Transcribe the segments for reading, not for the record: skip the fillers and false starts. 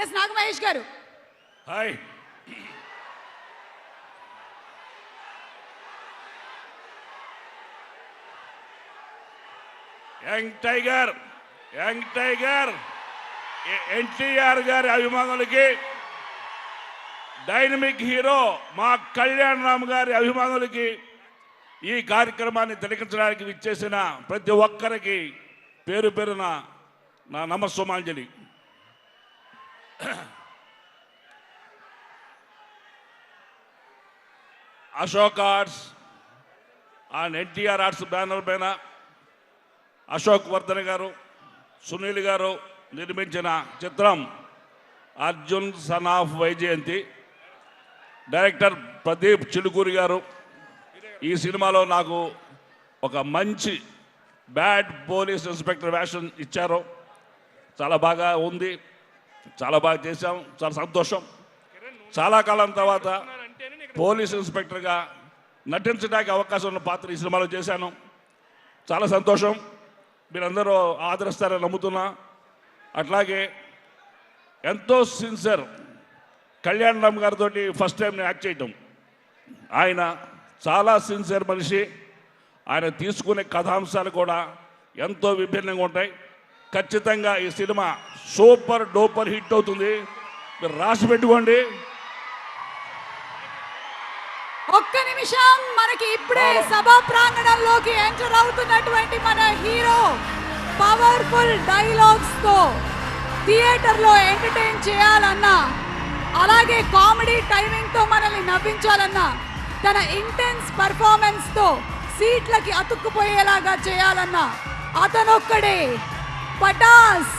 Yes Naga Mahesh గారు. Hi. Young tiger NTR గారి అభిమానులకి, డైనమిక్ హీరో మా కళ్యాణ్ రామ్ గారి అభిమానులకి ఈ కార్యక్రమాన్ని తిలకించడానికి విచ్చేసిన ప్రతి ఒక్కరికి పేరు పేరున నా నమస్సుమాంజలి. Ashok arts and NTR arts banner పైన అశోక్ వర్ధన్ గారు, సునీల్ గారు నిర్మించిన చిత్రం Arjun son of Vaijayanthi. Director Pradeep Chilukuri గారు ఈ సినిమాలో నాకు ఒక మంచి బ్యాడ్ పోలీస్ ఇన్స్పెక్టర్ వేషం ఇచ్చారు. చాలా బాగా ఉంది, చాలా బాగా చేశాం, చాలా సంతోషం. చాలా కాలం తర్వాత పోలీస్ ఇన్స్పెక్టర్గా నటించడానికి అవకాశం ఉన్న పాత్ర ఈ సినిమాలో చేశాను. చాలా సంతోషం. మీరందరూ ఆదరిస్తారని నమ్ముతున్నా. అట్లాగే ఎంతో సిన్సియర్ కళ్యాణ్ రామ్ గారితో ఫస్ట్ టైం నేను యాక్ట్ చేయటం. ఆయన చాలా సిన్సియర్ మనిషి. ఆయన తీసుకునే కథాంశాలు కూడా ఎంతో విభిన్నంగా ఉంటాయి. ఖచ్చితంగా ఈ సినిమా సూపర్ డూపర్ హిట్ అవుతుంది. మీరు రాసి పెట్టుకోండి. ఒక్క నిమిషం, మనకి ఇప్పుడే సభా ప్రాంగణంలోకి ఎంటర్ అవుతున్నటువంటి మన హీరో పవర్ఫుల్ డైలాగ్స్ తో థియేటర్ లో ఎంటర్టైన్ చేయాలన్నా, అలాగే కామెడీ టైమింగ్ తో మనల్ని నవ్వించాలన్నా, తన ఇంటెన్స్ పర్ఫార్మెన్స్ తో సీట్లకి అతుక్కుపోయేలాగా చేయాలన్నా అతనొక్కడే. పటాస్,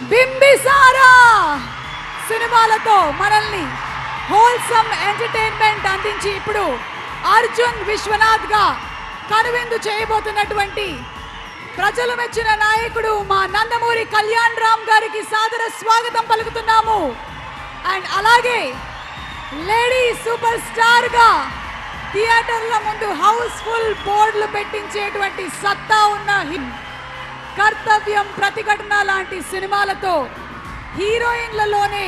బింబిసారా సినిమాలతో మనల్ని హోల్సమ్ ఎంటర్టైన్మెంట్ అందించి ఇప్పుడు అర్జున్ విశ్వనాథ్ గా కనువిందు చేయబోతున్నటువంటి ప్రజలు మెచ్చిన నాయకుడు మా నందమూరి కళ్యాణ్ రామ్ గారికి సాదర స్వాగతం పలుకుతున్నాము. అండ్ అలాగే లేడీ సూపర్ స్టార్ గా థియేటర్ల ముందు హౌస్ఫుల్ బోర్డులు పెట్టించేటువంటి సత్తా ఉన్న కర్తవ్యం, ప్రతిఘటన లాంటి సినిమాలతో హీరోయిన్లలోనే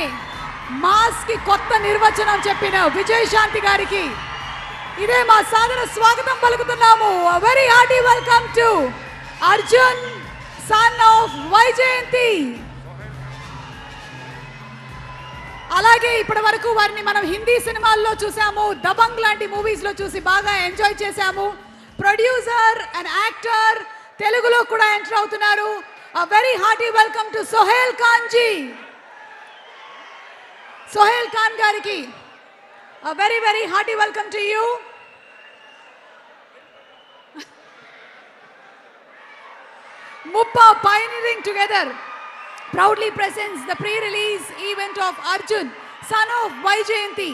మాస్ కి కొత్త నిర్వచనం చెప్పిన విజయశాంతి గారికి ఇదే మా సాదర స్వాగతం పలుకుతున్నాము. Very hearty welcome to Arjun son of Vaijayanthi. అలాగే ఇప్పటి వరకు వారిని మనం హిందీ సినిమాల్లో చూసాము, దబంగ్ లాంటి మూవీస్ లో చూసి బాగా ఎంజాయ్ చేశాము. ప్రొడ్యూసర్ అండ్ యాక్టర్, తెలుగులో కూడా ఎంటర్ అవుతున్నారు. Very hearty welcome to Sohel Khan ji. Sohel Khan గారికి very very hearty welcome to you. Muppa pioneering together proudly presents the pre-release event of Arjun, son of Vaijayanti,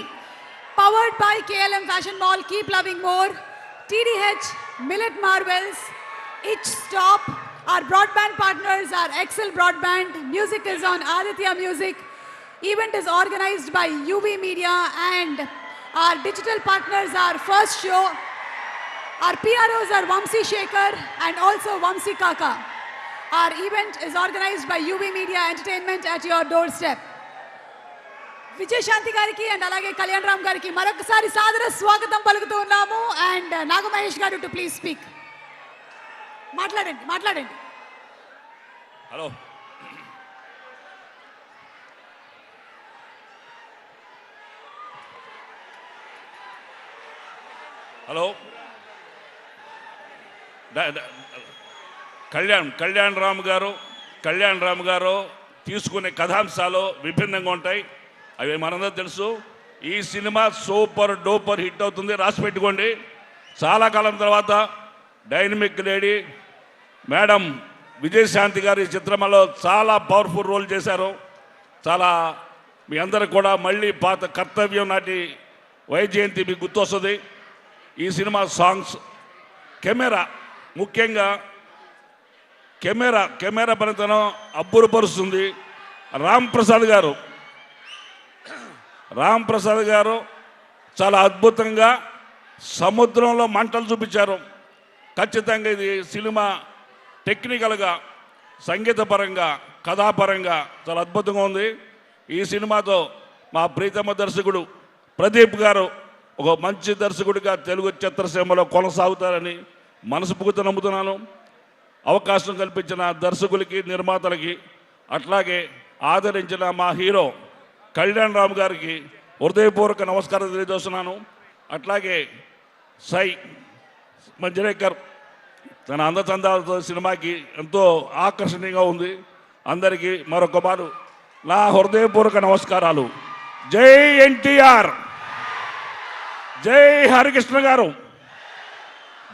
powered by KLM Fashion Mall, Keep Loving More, TDH, Millet Marvels, Itch Stop. Our broadband partners are Excel Broadband. Music is on Aditya Music. Event is organized by UV Media, and our digital partners are First Show. Our PROs are Vamsi Shekhar and also Vamsi Kaka. Our event is organized by UV Media Entertainment at your doorstep. Vijayashanti గారికి and అలాగే కళ్యాణ్ రామ్ గారికి మరొకసారి సాదర స్వాగతం పలుకుతూ ఉన్నాము. And Naga Mahesh గారు to please speak. మాట్లాడండి. హలో. హలో. కళ్యాణ్ రామ్ గారు తీసుకునే కథాంశాలు విభిన్నంగా ఉంటాయి. అవి మనందరూ తెలుసు. ఈ సినిమా సూపర్ డూపర్ హిట్ అవుతుంది, రాసి పెట్టుకోండి. చాలా కాలం తర్వాత డైనమిక్ లేడీ మేడం విజయశాంతి గారి చిత్రంలో చాలా పవర్ఫుల్ రోల్ చేశారు. చాలా మీ అందరికి కూడా మళ్ళీ పాత కర్తవ్యం నాటి వైజయంతి మీకు గుర్తొస్తుంది. ఈ సినిమా సాంగ్స్, కెమెరా, ముఖ్యంగా కెమెరా పనితనం అబ్బురపరుస్తుంది. రామ్ ప్రసాద్ గారు చాలా అద్భుతంగా సముద్రంలో మంటలు చూపించారు. ఖచ్చితంగా ఇది సినిమా టెక్నికల్గా, సంగీతపరంగా, కథాపరంగా చాలా అద్భుతంగా ఉంది. ఈ సినిమాతో మా ప్రీతమ దర్శకుడు ప్రదీప్ గారు ఒక మంచి దర్శకుడిగా తెలుగు చిత్రసీమలో కొనసాగుతారని మనస్ఫూర్తిగా నమ్ముతున్నాను. అవకాశం కల్పించిన దర్శకులకి, నిర్మాతలకి, అట్లాగే ఆదరించిన మా హీరో కళ్యాణ్ రామ్ గారికి హృదయపూర్వక నమస్కారం తెలియజేస్తున్నాను. అట్లాగే సై మంజరేకర్ తన అందచందాలతో సినిమాకి ఎంతో ఆకర్షణీయంగా ఉంది. అందరికీ మరొక మారు నా హృదయపూర్వక నమస్కారాలు. జై ఎన్టీఆర్, జై హరికృష్ణ గారు,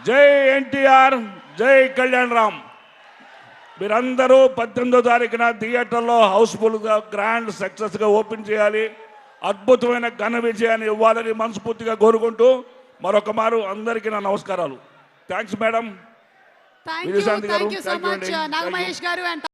జై ఎన్టీఆర్, జై కళ్యాణ్ రామ్. మీరందరూ 18వ తారీఖున థియేటర్లో హౌస్ఫుల్గా గ్రాండ్ సక్సెస్గా ఓపెన్ చేయాలి. అద్భుతమైన ఘన విజయాన్ని ఇవ్వాలని మనస్ఫూర్తిగా కోరుకుంటూ మరొక మారు అందరికీ నా నమస్కారాలు. Thanks madam. Thank you so much, Thank you. Nagamahesh garu and